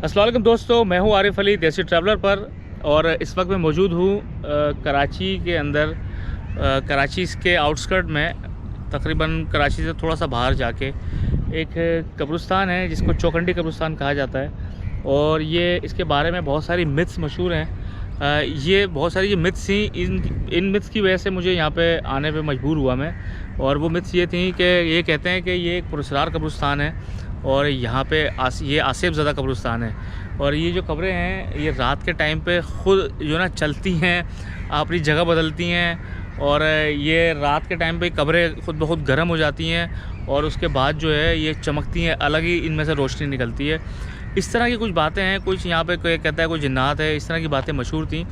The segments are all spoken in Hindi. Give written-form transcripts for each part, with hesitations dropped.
अस्सलाम वालेकुम दोस्तों, मैं हूं आरिफ अली देसी ट्रैवलर पर। और इस वक्त मैं मौजूद हूं कराची के अंदर, कराची के आउटस्कर्ट में, तकरीबन कराची से थोड़ा सा बाहर जाके एक कब्रिस्तान है जिसको चौखंडी कब्रिस्तान कहा जाता है। और ये इसके बारे में बहुत सारी मिथ्स मशहूर हैं। ये बहुत सारी जो मिथ्स थी, इन मिथ्स की वजह से मुझे यहाँ पे आने पे मजबूर हुआ मैं। और वो मिथ्स ये थी कि ये कहते हैं कि ये एक पुरस्कार कब्रिस्तान है और यहाँ पे ये आसिफ ज़दा कब्रिस्तान है। और ये जो कब्रें हैं ये रात के टाइम पे ख़ुद जो ना चलती हैं, अपनी जगह बदलती हैं। और ये रात के टाइम पे कब्रें ख़ुद ब खुद गर्म हो जाती हैं और उसके बाद जो है ये चमकती हैं, अलग ही इनमें से रोशनी निकलती है। इस तरह की कुछ बातें हैं। कुछ यहाँ पे कोई कहता है कोई जिन्नात है, इस तरह की बातें मशहूर थी।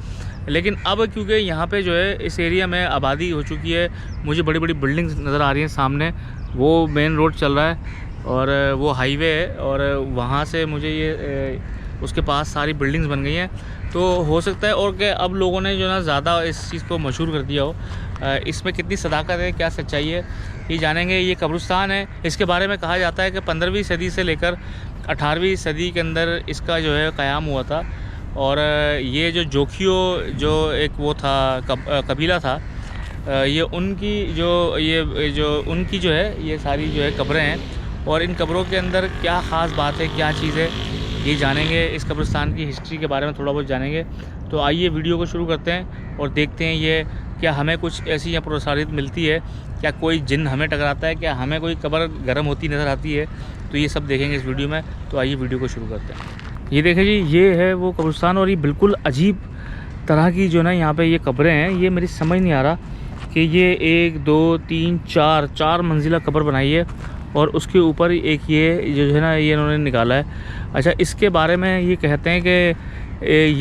लेकिन अब क्योंकि यहाँ पे जो है इस एरिया में आबादी हो चुकी है, मुझे बड़ी बड़ी बिल्डिंग्स नज़र आ रही हैं सामने। वो मेन रोड चल रहा है और वो हाईवे है और वहाँ से मुझे ये उसके पास सारी बिल्डिंग्स बन गई हैं। तो हो सकता है और कि अब लोगों ने जो ना ज़्यादा इस चीज़ को मशहूर कर दिया हो। इसमें कितनी सदाकत है, क्या सच्चाई है, ये जानेंगे। ये कब्रिस्तान है, इसके बारे में कहा जाता है कि 15वीं सदी से लेकर 18वीं सदी के अंदर इसका जो है क़याम हुआ था। और ये जो जोखियो जो एक वो था कबीला था, ये उनकी जो उनकी जो है ये सारी जो है कब्रें हैं। और इन कब्रों के अंदर क्या ख़ास बात है, क्या चीज़ है, ये जानेंगे। इस कब्रिस्तान की हिस्ट्री के बारे में थोड़ा बहुत जानेंगे। तो आइए वीडियो को शुरू करते हैं और देखते हैं ये क्या हमें कुछ ऐसी यहाँ प्रोत्साहित मिलती है, क्या कोई जिन हमें टकराता है, क्या हमें कोई कब्र गर्म होती नज़र आती है। तो ये सब देखेंगे इस वीडियो में। तो आइए वीडियो को शुरू करते हैं। ये देखें जी, ये है वो कब्रिस्तान और ये बिल्कुल अजीब तरह की जो ना यहाँ पर ये कब्रें हैं। ये मेरी समझ नहीं आ रहा कि ये 1 2 3 4 मंजिला कब्र बनाई है और उसके ऊपर एक ये जो है ना ये इन्होंने निकाला है। अच्छा, इसके बारे में ये कहते हैं कि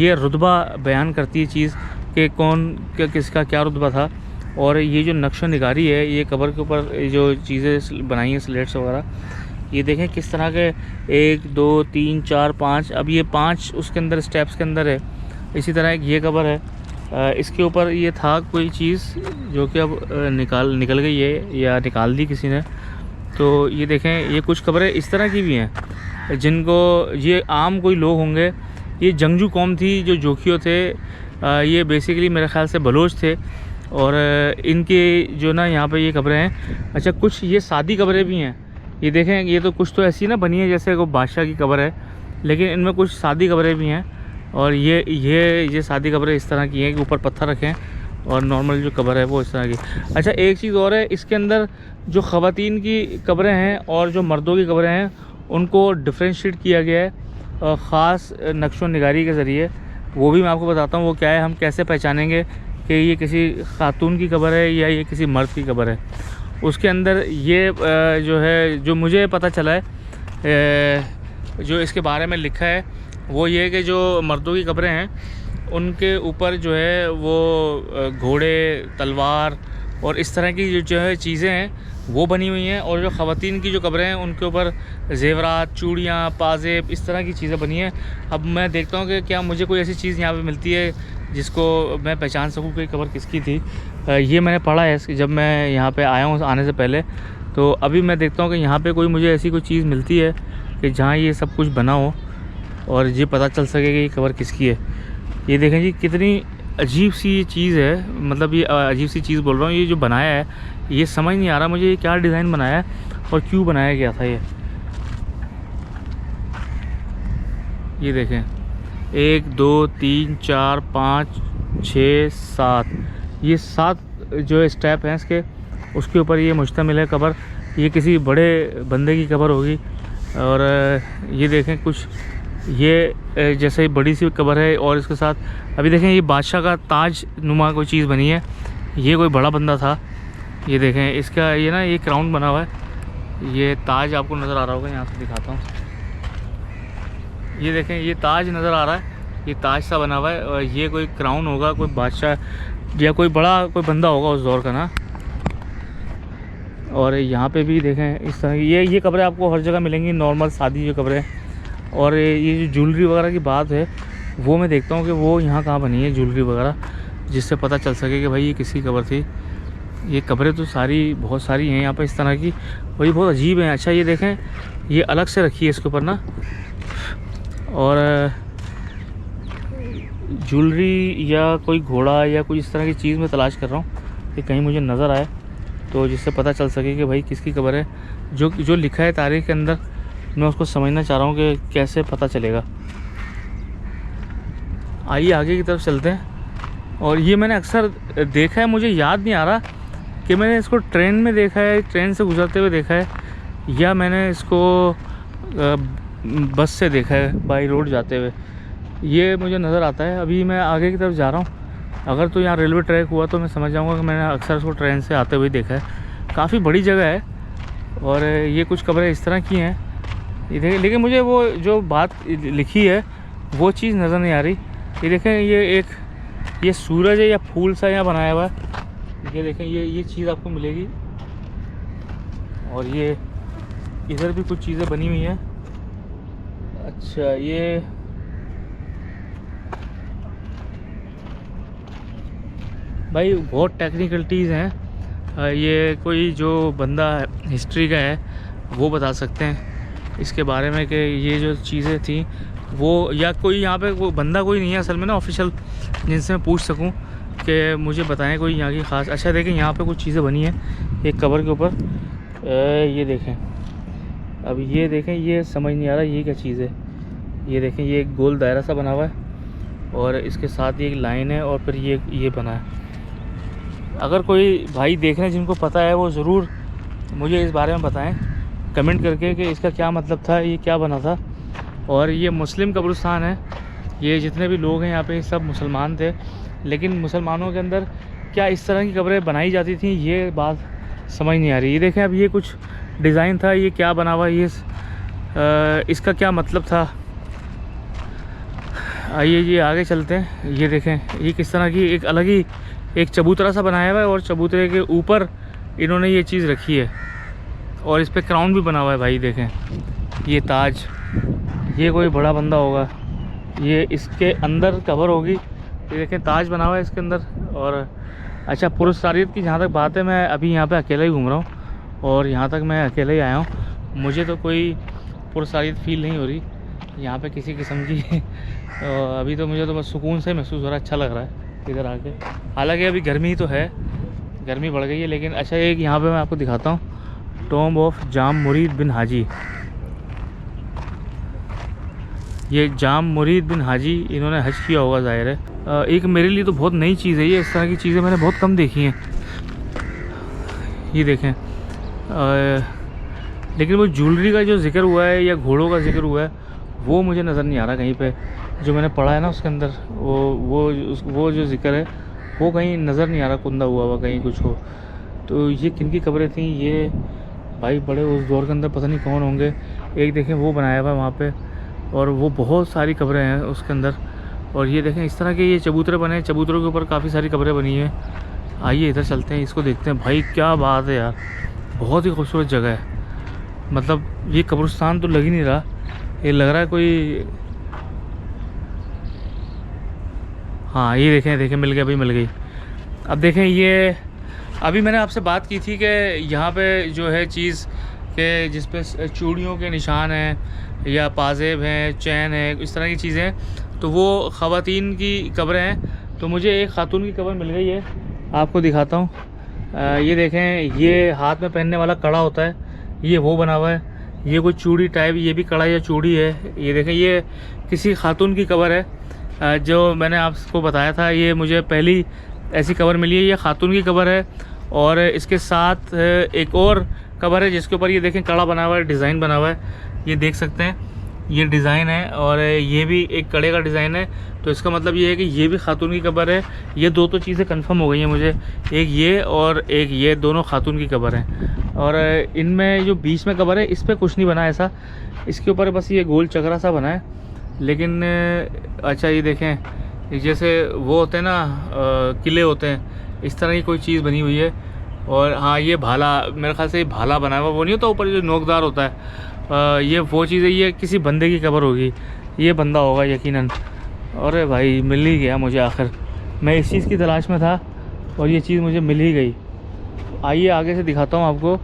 ये रुतबा बयान करती है चीज़ कि किसका क्या रुतबा था। और ये जो नक्शा निगारी है, ये कब्र के ऊपर जो चीज़ें बनाई हैं, स्लेट्स वगैरह, ये देखें किस तरह के 1 2 3 4 5। अब ये 5 उसके अंदर स्टेप्स के अंदर है। इसी तरह एक ये कब्र है, इसके ऊपर ये था कोई चीज़ जो कि अब निकल गई है या निकाल दी किसी ने। तो ये देखें, ये कुछ कब्रें इस तरह की भी हैं जिनको ये आम कोई लोग होंगे। ये जंगजू कौम थी जो जोखियो थे। ये बेसिकली मेरे ख़्याल से बलोच थे। और इनके जो ना यहाँ पे ये कब्रें हैं। अच्छा, कुछ ये सादी कब्रें भी हैं। ये देखें, ये तो कुछ तो ऐसी ना बनी है जैसे कोई बादशाह की कब्र है, लेकिन इनमें कुछ सादी कब्रें भी हैं। और ये सादी कब्रें इस तरह की हैं कि ऊपर पत्थर रखें और नॉर्मल जो कब्र है वो इस तरह की। अच्छा, एक चीज़ और है, इसके अंदर जो ख़वातीन की कब्रें हैं और जो मर्दों की कब्रें हैं उनको डिफ्रेंशिएट किया गया है ख़ास नक्शो निगारी के ज़रिए। वो भी मैं आपको बताता हूँ वो क्या है। हम कैसे पहचानेंगे कि ये किसी खातून की कब्र है या ये किसी मर्द की कब्र है। उसके अंदर ये जो है, जो मुझे पता चला है, जो इसके बारे में लिखा है वो ये कि जो मर्दों की कब्रें हैं उनके ऊपर जो है वो घोड़े, तलवार और इस तरह की जो है चीज़ें हैं वो बनी हुई हैं। और जो ख़वातीन की जो कब्रें हैं उनके ऊपर ज़ेवरात, चूड़ियाँ, पाजेब, इस तरह की चीज़ें बनी हैं। अब मैं देखता हूँ कि क्या मुझे कोई ऐसी चीज़ यहाँ पे मिलती है जिसको मैं पहचान सकूँ कि कब्र किसकी थी। ये मैंने पढ़ा है जब मैं यहाँ पे आया हूँ आने से पहले। तो अभी मैं देखता हूँ कि यहाँ पर कोई मुझे ऐसी कोई चीज़ मिलती है कि जहाँ ये सब कुछ बना हो और ये पता चल सके कि ये कब्र किसकी है। ये देखें जी, कितनी अजीब सी ये चीज़ है। मतलब ये अजीब सी चीज़ बोल रहा हूँ। ये जो बनाया है ये समझ नहीं आ रहा मुझे, ये क्या डिज़ाइन बनाया है और क्यों बनाया गया था ये देखें, 1 2 3 4 5 6 7, ये 7 जो स्टेप हैं इसके, उसके ऊपर ये मुश्तमिल है कब्र। ये किसी बड़े बंदे की कब्र होगी। और ये देखें, कुछ ये जैसे ही बड़ी सी कब्र है और इसके साथ अभी देखें ये बादशाह का ताज नुमा कोई चीज़ बनी है। ये कोई बड़ा बंदा था। ये देखें, इसका ये ना ये क्राउन बना हुआ है। ये ताज आपको नज़र आ रहा होगा, यहाँ से दिखाता हूँ। ये देखें, ये ताज नज़र आ रहा है, ये ताज सा बना हुआ है। और ये कोई क्राउन होगा, कोई बादशाह या कोई बड़ा कोई बंदा होगा उस दौर का ना। और यहाँ पे भी देखें इस तरह की ये कब्रें आपको हर जगह मिलेंगी, नॉर्मल सादी जो कब्रें। और ये जो ज्वेलरी वगैरह की बात है वो मैं देखता हूँ कि वो यहाँ कहाँ बनी है ज्वेलरी वगैरह, जिससे पता चल सके कि भाई ये किसकी कब्र थी। ये कब्रें तो बहुत सारी हैं यहाँ पर इस तरह की, वही बहुत अजीब हैं। अच्छा, ये देखें, ये अलग से रखी है इसके ऊपर ना, और ज्वेलरी या कोई घोड़ा या कोई इस तरह की चीज़ मैं तलाश कर रहा हूँ कि कहीं मुझे नज़र आए, तो जिससे पता चल सके कि भाई किसकी कब्र है। जो जो लिखा है तारीख के अंदर, मैं उसको समझना चाह रहा हूँ कि कैसे पता चलेगा। आइए आगे की तरफ चलते हैं। और ये मैंने अक्सर देखा है, मुझे याद नहीं आ रहा कि मैंने इसको ट्रेन में देखा है, ट्रेन से गुजरते हुए देखा है, या मैंने इसको बस से देखा है बाई रोड जाते हुए। ये मुझे नज़र आता है। अभी मैं आगे की तरफ जा रहा हूँ। अगर तो यहाँ रेलवे ट्रैक हुआ तो मैं समझ जाऊँगा कि मैंने अक्सर इसको ट्रेन से आते हुए देखा है। काफ़ी बड़ी जगह है और ये कुछ कब्रें इस तरह की हैं। ये देखिए, लेकिन मुझे वो जो बात लिखी है वो चीज़ नज़र नहीं आ रही। ये देखें, ये सूरज है या फूल सा यहाँ बनाया हुआ है। ये देखें, ये चीज़ आपको मिलेगी। और ये इधर भी कुछ चीज़ें बनी हुई हैं। अच्छा, ये भाई बहुत टेक्निकलिटीज़ हैं। ये कोई जो बंदा हिस्ट्री का है वो बता सकते हैं इसके बारे में कि ये जो चीज़ें थी वो, या कोई यहाँ पे वो बंदा कोई नहीं है असल में ना ऑफिशियल, जिनसे मैं पूछ सकूं कि मुझे बताएं कोई यहाँ की ख़ास। अच्छा देखें, यहाँ पे कुछ चीज़ें बनी हैं एक कब्र के ऊपर। ये देखें, अब ये देखें, ये समझ नहीं आ रहा ये क्या चीज़ है। ये देखें, ये एक गोल दायरा सा बना हुआ है और इसके साथ ये एक लाइन है और फिर ये बना है। अगर कोई भाई देख रहे हैं जिनको पता है वो ज़रूर मुझे इस बारे में बताएं कमेंट करके कि इसका क्या मतलब था, ये क्या बना था। और ये मुस्लिम कब्रिस्तान है। ये जितने भी लोग हैं यहाँ पे सब मुसलमान थे, लेकिन मुसलमानों के अंदर क्या इस तरह की कब्रें बनाई जाती थी ये बात समझ नहीं आ रही। ये देखें, अब ये कुछ डिज़ाइन था, ये क्या बना हुआ, ये इसका क्या मतलब था। आइए ये आगे चलते हैं। ये देखें, ये किस तरह की एक अलग ही एक चबूतरा सा बनाया हुआ है और चबूतरे के ऊपर इन्होंने ये चीज़ रखी है और इस पर क्राउन भी बना हुआ है। भाई देखें, ये ताज, ये कोई बड़ा बंदा होगा, ये इसके अंदर कब्र होगी। ये देखें, ताज बना हुआ है इसके अंदर। और अच्छा, पुरस्कारियत की जहाँ तक बात है, मैं अभी यहाँ पे अकेला ही घूम रहा हूँ और यहाँ तक मैं अकेला ही आया हूँ। मुझे तो कोई पुरस्कारियत फील नहीं हो रही यहाँ पे किसी किस्म की। अभी तो मुझे तो बस सुकून से महसूस हो रहा है, अच्छा लग रहा है इधर आके। हालांकि अभी गर्मी तो है, गर्मी बढ़ गई है, लेकिन अच्छा एक यहाँ पे मैं आपको दिखाता हूँ, टॉम्ब ऑफ जाम मुरीद बिन हाजी। ये जाम मुरीद बिन हाजी, इन्होंने हज किया होगा ज़ाहिर है। एक मेरे लिए तो बहुत नई चीज़ है ये, इस तरह की चीज़ें मैंने बहुत कम देखी हैं। ये देखें, लेकिन वो ज्वेलरी का जो जिक्र हुआ है या घोड़ों का जिक्र हुआ है वो मुझे नज़र नहीं आ रहा कहीं पे। जो मैंने पढ़ा है ना उसके अंदर वो जो जिक्र है वो कहीं नज़र नहीं आ रहा, कुंदा हुआ कहीं कुछ हो। तो ये किन की कब्रें थी ये भाई, बड़े उस दौर के अंदर पता नहीं कौन होंगे। एक देखें वो बनाया हुआ है वहाँ पे, और वो बहुत सारी कब्रें हैं उसके अंदर। और ये देखें, इस तरह के ये चबूतरे बने हैं, चबूतरों के ऊपर काफ़ी सारी कब्रें बनी हैं। आइए इधर चलते हैं, इसको देखते हैं। भाई क्या बात है यार, बहुत ही खूबसूरत जगह है। मतलब ये कब्रिस्तान तो लग ही नहीं रहा, ये लग रहा है कोई। हाँ ये देखें मिल गया भाई, मिल गई। अब देखें, ये अभी मैंने आपसे बात की थी कि यहाँ पे जो है चीज़ के जिस पे चूड़ियों के निशान हैं या पाजेब हैं, चैन है, इस तरह की चीज़ें, तो वो ख़वातीन की कब्रें हैं। तो मुझे एक ख़ातून की कब्र मिल गई है, आपको दिखाता हूँ। ये देखें, ये हाथ में पहनने वाला कड़ा होता है, ये वो बना हुआ है। ये कोई चूड़ी टाइप, ये भी कड़ा या चूड़ी है। ये देखें, ये किसी खातून की कब्र है। जो मैंने आपको बताया था, ये मुझे पहली ऐसी कब्र मिली है, ये खातून की कब्र है। और इसके साथ एक और कब्र है जिसके ऊपर ये देखें कड़ा बना हुआ है, डिज़ाइन बना हुआ है, ये देख सकते हैं, ये डिज़ाइन है। और ये भी एक कड़े का डिज़ाइन है। तो इसका मतलब ये है कि ये भी खातून की कब्र है। ये दो तो चीज़ें कंफर्म हो गई हैं मुझे, एक ये और एक ये, दोनों खातून की कब्र हैं। और इनमें जो बीच में कब्र है इस पर कुछ नहीं बना ऐसा, इसके ऊपर बस ये गोल चक्रा सा बना है। लेकिन अच्छा ये देखें, जैसे वो होते हैं ना किले होते हैं, इस तरह की कोई चीज़ बनी हुई है। और हाँ, ये भाला, मेरे ख्याल से ये भाला बना हुआ, वो नहीं होता ऊपर जो नोकदार होता है, ये वो चीज़ है। ये किसी बंदे की कब्र होगी, ये बंदा होगा यकीनन। अरे भाई मिल ही गया मुझे आखिर, मैं इस चीज़ की तलाश में था और ये चीज़ मुझे मिल ही गई। आइए आगे से दिखाता हूँ आपको,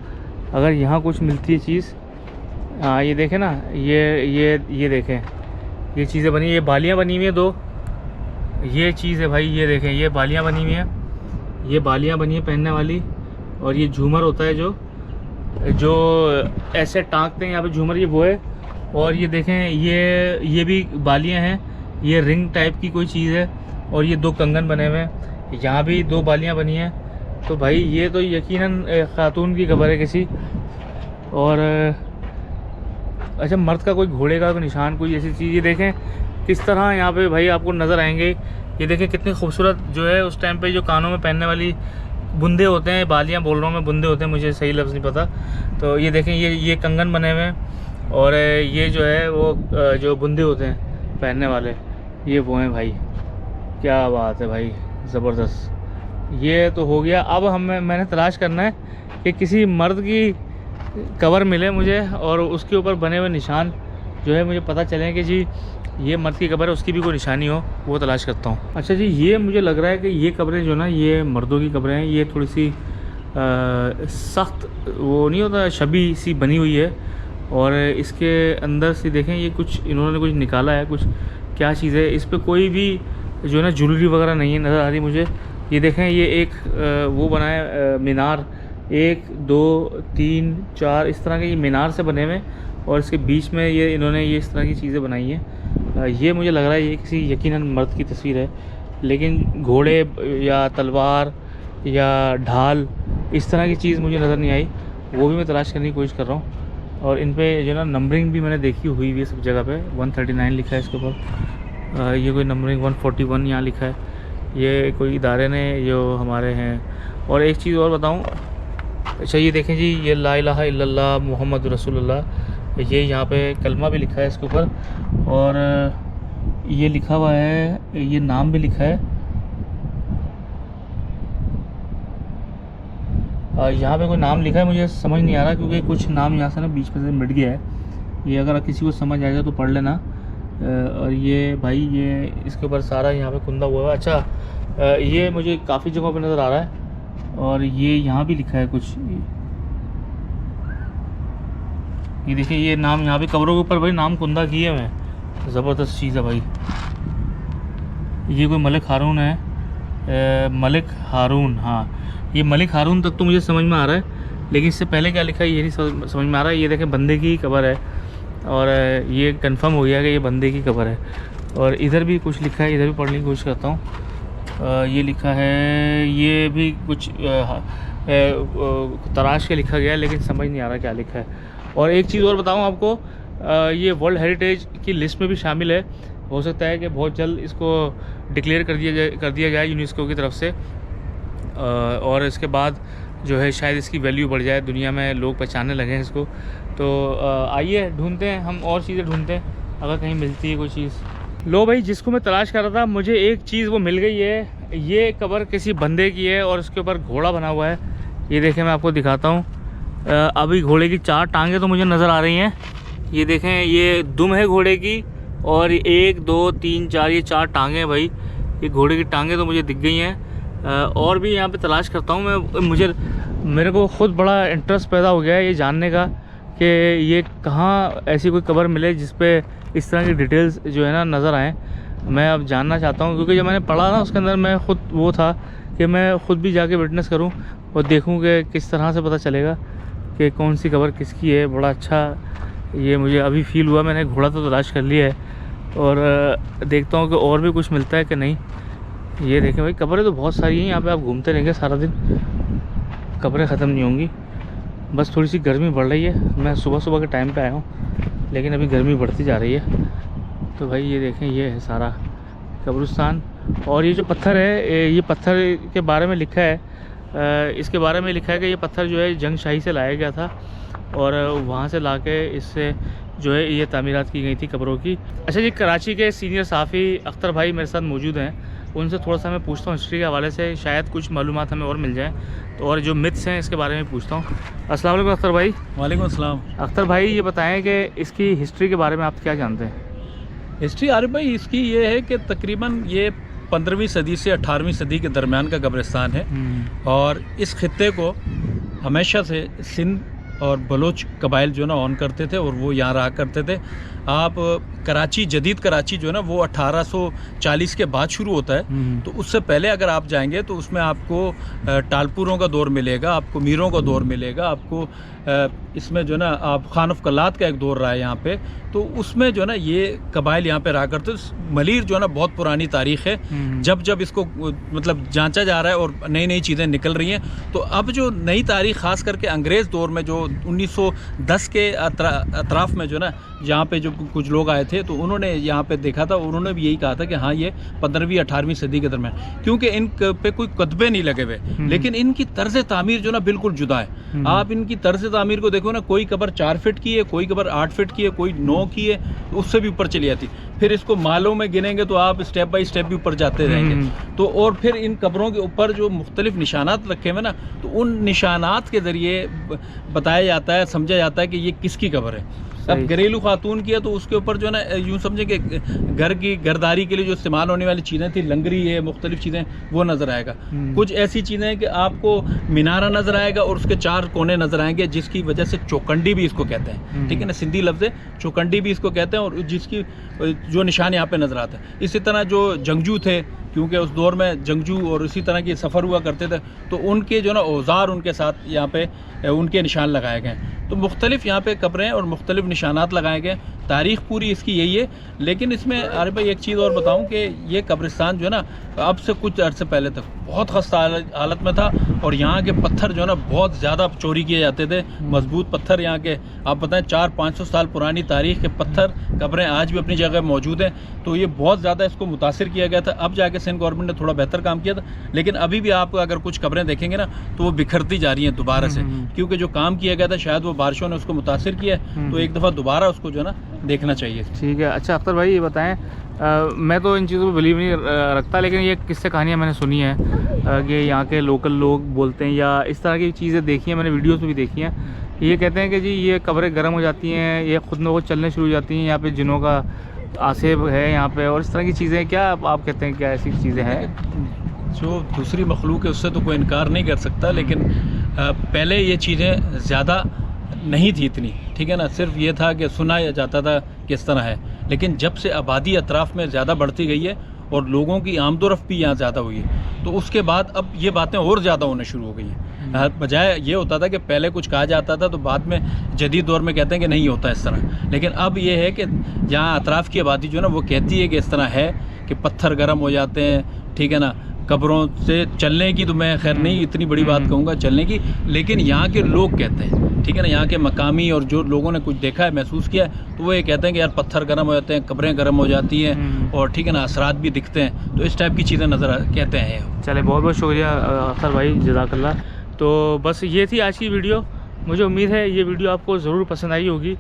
अगर यहाँ कुछ मिलती है चीज़। हाँ ये देखें ना, ये देखें, ये चीज़ें बनी, ये बालियाँ बनी हुई हैं 2, ये चीज़ है भाई, ये देखें ये बालियाँ बनी हुई हैं, ये बालियाँ बनी हैं पहनने वाली, और ये झूमर होता है जो ऐसे टाँगते हैं यहाँ पे झूमर, ये वो है। और ये देखें ये भी बालियाँ हैं, ये रिंग टाइप की कोई चीज़ है, और ये 2 कंगन बने हुए हैं, यहाँ भी 2 बालियाँ बनी हैं। तो भाई ये तो यकीनन खातून की खबर है किसी। और अच्छा, मर्द का कोई घोड़े का कोई निशान, कोई ऐसी चीज़, ये देखें किस तरह यहाँ पे भाई आपको नज़र आएंगे। ये देखें कितनी खूबसूरत जो है उस टाइम पे जो कानों में पहनने वाली बुंदे होते हैं, बालियाँ बोल रहा हूँ मैं, बुंदे होते हैं, मुझे सही लफ्ज़ नहीं पता। तो ये देखें ये कंगन बने हुए हैं, और ये जो है वो जो बुंदे होते हैं पहनने वाले, ये वो हैं भाई। क्या बात है भाई, ज़बरदस्त। ये तो हो गया। अब मैंने तलाश करना है कि किसी मर्द की कवर मिले मुझे, और उसके ऊपर बने हुए निशान जो है मुझे पता चले कि जी ये मर्द की कब्र है, उसकी भी कोई निशानी हो, वो तलाश करता हूँ। अच्छा जी, ये मुझे लग रहा है कि ये कब्रें जो ना, ये मर्दों की कब्रें हैं। ये थोड़ी सी सख्त वो नहीं होता, शबी सी बनी हुई है, और इसके अंदर से देखें ये कुछ इन्होंने कुछ निकाला है, कुछ क्या चीज़ है, इस पर कोई भी जो है ना ज्वेलरी वगैरह नहीं है नज़र आ रही मुझे। ये देखें ये एक वो बना है मीनार, 1 2 3 4 इस तरह के ये मीनार से बने हुए, और इसके बीच में ये इन्होंने ये इस तरह की चीज़ें बनाई हैं। ये मुझे लग रहा है ये किसी यकीनन मर्द की तस्वीर है, लेकिन घोड़े या तलवार या ढाल इस तरह की चीज़ मुझे नज़र नहीं आई, वो भी मैं तलाश करने की कोशिश कर रहा हूँ। और इन पे जो ना नंबरिंग भी मैंने देखी हुई है सब जगह पे, 139 लिखा है इसके ऊपर, ये कोई नंबरिंग 141 यहाँ लिखा है, ये कोई इदारे ने जो हमारे हैं। और एक चीज़ और बताऊँ, अच्छा ये देखें जी, ये ला इलाहा इल्लल्लाह मुहम्मद रसूलुल्लाह, ये यहाँ पे कलमा भी लिखा है इसके ऊपर, और ये लिखा हुआ है, ये नाम भी लिखा है। यहाँ पे कोई नाम लिखा है, मुझे समझ नहीं आ रहा, क्योंकि कुछ नाम यहाँ से ना बीच में से मिट गया है। ये अगर किसी को समझ आ जाए तो पढ़ लेना। और ये भाई ये इसके ऊपर सारा यहाँ पे कुंदा हुआ है। अच्छा ये मुझे काफ़ी जगहों पे नज़र आ रहा है, और ये यहाँ भी लिखा है कुछ, ये देखिए ये नाम यहाँ पे कब्रों के ऊपर भाई नाम कुंदा किए हुए हैं, ज़बरदस्त चीज़ है भाई। ये कोई मलिक हारून है, मलिक हारून, हाँ ये मलिक हारून तक तो मुझे समझ में आ रहा है, लेकिन इससे पहले क्या लिखा है ये नहीं समझ में आ रहा है। ये देखें बंदे की कब्र है, और ये कंफर्म हो गया कि ये बंदे की कब्र है। और इधर भी कुछ लिखा है, इधर भी पढ़ने की कोशिश करता हूँ। ये लिखा है, ये भी कुछ तराश के लिखा गया है, लेकिन समझ नहीं आ रहा क्या लिखा है। और एक चीज़ और बताऊँ आपको, ये वर्ल्ड हेरिटेज की लिस्ट में भी शामिल है। हो सकता है कि बहुत जल्द इसको डिक्लेयर कर दिया जाए यूनेस्को की तरफ से, और इसके बाद जो है शायद इसकी वैल्यू बढ़ जाए, दुनिया में लोग पहचानने लगे हैं इसको। तो आइए ढूंढते हैं हम, और चीज़ें ढूंढते हैं अगर कहीं मिलती है कोई चीज़। लो भाई, जिसको मैं तलाश कर रहा था मुझे एक चीज़ वो मिल गई है। ये कब्र किसी बंदे की है, और उसके ऊपर घोड़ा बना हुआ है। ये देखें मैं आपको दिखाता हूँ। अभी घोड़े की 4 टांगें तो मुझे नज़र आ रही हैं। ये देखें ये दुम है घोड़े की, और 1 2 3 4 ये 4 टांगें हैं भाई। ये घोड़े की टांगें तो मुझे दिख गई हैं। और भी यहाँ पे तलाश करता हूँ मैं, मेरे को ख़ुद बड़ा इंटरेस्ट पैदा हो गया है ये जानने का कि ये कहाँ ऐसी कोई कब्र मिले जिस पे इस तरह की डिटेल्स जो है ना नज़र आएँ। मैं अब जानना चाहता हूँ, क्योंकि जब मैंने पढ़ा ना उसके अंदर मैं ख़ुद वो था कि मैं ख़ुद भी जाके विटनेस करूँ और देखूँ कि किस तरह से पता चलेगा कि कौन सी कब्र किसकी है। बड़ा अच्छा ये मुझे अभी फ़ील हुआ। मैंने घोड़ा तो तलाश कर लिया है, और देखता हूँ कि और भी कुछ मिलता है कि नहीं। ये देखें भाई, कब्रें तो बहुत सारी हैं यहाँ पे, आप घूमते रहेंगे सारा दिन, कब्रें ख़त्म नहीं होंगी। बस थोड़ी सी गर्मी बढ़ रही है। मैं सुबह के टाइम पे आया हूँ, लेकिन अभी गर्मी बढ़ती जा रही है। तो भाई ये देखें, ये है सारा कब्रिस्तान। और ये जो पत्थर है, ये पत्थर के बारे में लिखा है, इसके बारे में लिखा है कि ये पत्थर जो है जंगशाही से लाया गया था, और वहाँ से लाके इससे जो है ये तामीरात की गई थी कब्रों की। अच्छा जी, कराची के सीनियर सहाफ़ी अख्तर भाई मेरे साथ मौजूद हैं, उनसे थोड़ा सा मैं पूछता हूँ हिस्ट्री के हवाले से, शायद कुछ मालूमात हमें और मिल जाए। तो और जो मिथ्स हैं इसके बारे में पूछता हूँ। अस्सलाम वालेकुम अख्तर भाई। वालेकुम अस्सलाम। अख्तर भाई ये बताएं कि इसकी हिस्ट्री के बारे में आप क्या जानते हैं? हिस्ट्री आरिफ भाई इसकी ये है कि तकरीबन ये 15वीं सदी से 18वीं सदी के दरमियान का कब्रिस्तान है, और इस खित्ते को हमेशा से सिंध और बलोच कबाइल जो ना ऑन करते थे, और वो यहाँ रहा करते थे। आप कराची, जदीद कराची जो है ना वो 1840 के बाद शुरू होता है। तो उससे पहले अगर आप जाएंगे तो उसमें आपको टालपुरों का दौर मिलेगा, आपको मीरों का दौर मिलेगा, आपको इसमें जो है ना आप खान ऑफ कलात का एक दौर रहा है यहाँ पे। तो उसमें जो है ना ये कबाइल यहाँ पे रहा करते। मलीर जो है ना बहुत पुरानी तारीख़ है। जब जब इसको मतलब जांचा जा रहा है और नई नई चीज़ें निकल रही हैं, तो अब जो नई तारीख़ ख़ास करके अंग्रेज़ दौर में जो 1910 के अतराफ़ में जो ना यहाँ पे जो कुछ लोग आए थे, तो उन्होंने यहाँ पे देखा था, उन्होंने भी यही कहा था कि हाँ ये 15वीं 18वीं सदी के दरमियान, क्योंकि इन पे कोई कतबे नहीं लगे हुए, लेकिन इनकी तर्ज़ तामीर जो ना बिल्कुल जुदा है। आप इनकी तर्ज़ तामीर को देखो ना, कोई कब्र 4 फीट की है, कोई कब्र 8 फीट की है, कोई 9 की है, तो उससे भी ऊपर चली जाती। फिर इसको मालों में गिनेंगे तो आप स्टेप बाय स्टेप भी ऊपर जाते रहेंगे। तो और फिर इन कब्रों के ऊपर जो मुख्तलिफ निशानात रखे हुए ना, तो उन निशानात के ज़रिए बताया जाता है, समझा जाता है कि ये किसकी कब्र है। अब घरेलू खातून की है तो उसके ऊपर जो है ना यूँ समझे कि घर की घरदारी के लिए जो इस्तेमाल होने वाली चीज़ें थी, लंगरी है, मुख्तलिफ चीज़ें, वो नज़र आएगा। कुछ ऐसी चीज़ें हैं कि आपको मीनारा नज़र आएगा और उसके 4 कोने नज़र आएंगे, जिसकी वजह से चौकंडी भी इसको कहते हैं। ठीक है ना, सिंधी लफ्ज़ है, चौकंडी भी इसको कहते हैं, और जिसकी जो निशान यहाँ पे नज़र आता है। इसी तरह जो जंगजू थे, क्योंकि उस दौर में जंगजू और इसी तरह के सफ़र हुआ करते थे, तो उनके जो ना औज़ार उनके साथ यहाँ पे उनके निशान लगाए गए। तो मुख्तलिफ यहाँ पे कब्रें और मुख्तलिफ निशानात लगाए गए। तारीख़ पूरी इसकी यही है। लेकिन इसमें अरे भाई एक चीज़ और बताऊं कि ये कब्रिस्तान जो है ना अब से कुछ अर्से पहले तक बहुत खस्ता हालत में था, और यहाँ के पत्थर जो है ना बहुत ज़्यादा चोरी किए जाते थे। मजबूत पत्थर यहाँ के, आप बताएं 400-500 साल पुरानी तारीख़ के पत्थर, कब्रें आज भी अपनी जगह मौजूद हैं। तो ये बहुत ज़्यादा इसको मुतासिर किया गया था। अब जाके सिंध गवर्नमेंट ने थोड़ा बेहतर काम किया था, लेकिन अभी भी आप अगर कुछ कब्रें देखेंगे ना तो वो बिखरती जा रही हैं दोबारा से, क्योंकि जो काम किया गया था शायद वो बारिशों ने उसको मुतासिर किया है। तो एक दफ़ा दोबारा उसको जो है ना देखना चाहिए। ठीक है। अच्छा अख्तर भाई ये बताएं, मैं तो इन चीज़ों पर बिलीव नहीं रखता, लेकिन ये किस्से कहानियाँ मैंने सुनी है कि यहाँ के लोकल लोग बोलते हैं, या इस तरह की चीज़ें देखी हैं, मैंने वीडियोस में भी देखी हैं। ये कहते हैं कि जी ये कब्रें गर्म हो जाती हैं, ये खुद में खुद चलने शुरू हो जाती हैं, यहाँ पे जिनों का आसेब है यहाँ पे, और इस तरह की चीज़ें। क्या आप कहते हैं, क्या ऐसी चीज़ें हैं? जो दूसरी मखलूक है उससे तो कोई इनकार नहीं कर सकता, लेकिन पहले ये चीज़ें ज़्यादा नहीं थी इतनी। ठीक है ना, सिर्फ ये था कि सुना जाता था कि इस तरह है। लेकिन जब से आबादी अतराफ़ में ज़्यादा बढ़ती गई है और लोगों की आमदोरफ़्त भी यहाँ ज़्यादा हुई है, तो उसके बाद अब ये बातें और ज़्यादा होने शुरू हो गई हैं। बजाय ये होता था कि पहले कुछ कहा जाता था तो बाद में जदीद दौर में कहते हैं कि नहीं होता इस तरह। लेकिन अब ये है कि जहाँ अतराफ़ की आबादी जो है ना वो कहती है कि इस तरह है कि पत्थर गर्म हो जाते हैं। ठीक है ना, कब्रों से चलने की तो मैं खैर नहीं इतनी बड़ी बात कहूँगा चलने की, लेकिन यहाँ के लोग कहते हैं, ठीक है ना, यहाँ के मकामी और जो लोगों ने कुछ देखा है, महसूस किया है, तो वो ये कहते हैं कि यार पत्थर गर्म हो जाते हैं, कब्रें गर्म हो जाती हैं, और ठीक है ना असरात भी दिखते हैं। तो इस टाइप की चीज़ें नज़र कहते हैं। चले, बहुत बहुत शुक्रिया अख्तर भाई, जज़ाकल्लाह। तो बस ये थी आज की वीडियो। मुझे उम्मीद है ये वीडियो आपको ज़रूर पसंद आई होगी।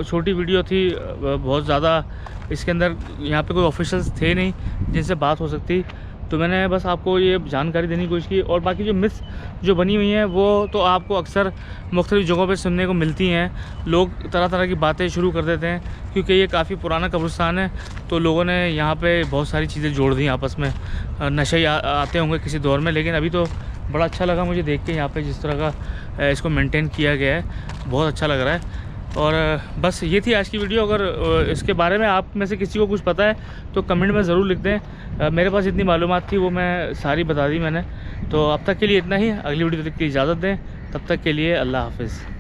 छोटी वीडियो थी, बहुत ज़्यादा इसके अंदर यहाँ पे कोई ऑफिशियल्स थे नहीं जिनसे बात हो सकती, तो मैंने बस आपको ये जानकारी देने की कोशिश की। और बाकी जो मिथ्स जो बनी हुई हैं वो तो आपको अक्सर मुख्तलिफ़ जगहों पे सुनने को मिलती हैं। लोग तरह तरह की बातें शुरू कर देते हैं, क्योंकि ये काफ़ी पुराना कब्रिस्तान है, तो लोगों ने यहाँ पे बहुत सारी चीज़ें जोड़ दी आपस में। नशे आते होंगे किसी दौर में, लेकिन अभी तो बड़ा अच्छा लगा मुझे देख के यहाँ पे जिस तरह का इसको मेंटेन किया गया है, बहुत अच्छा लग रहा है। और बस ये थी आज की वीडियो। अगर इसके बारे में आप में से किसी को कुछ पता है तो कमेंट में ज़रूर लिख दें। मेरे पास इतनी मालूमात थी वो मैं सारी बता दी मैंने। तो अब तक के लिए इतना ही, अगली वीडियो तक की इजाज़त दें, तब तक के लिए अल्लाह हाफ़िज़।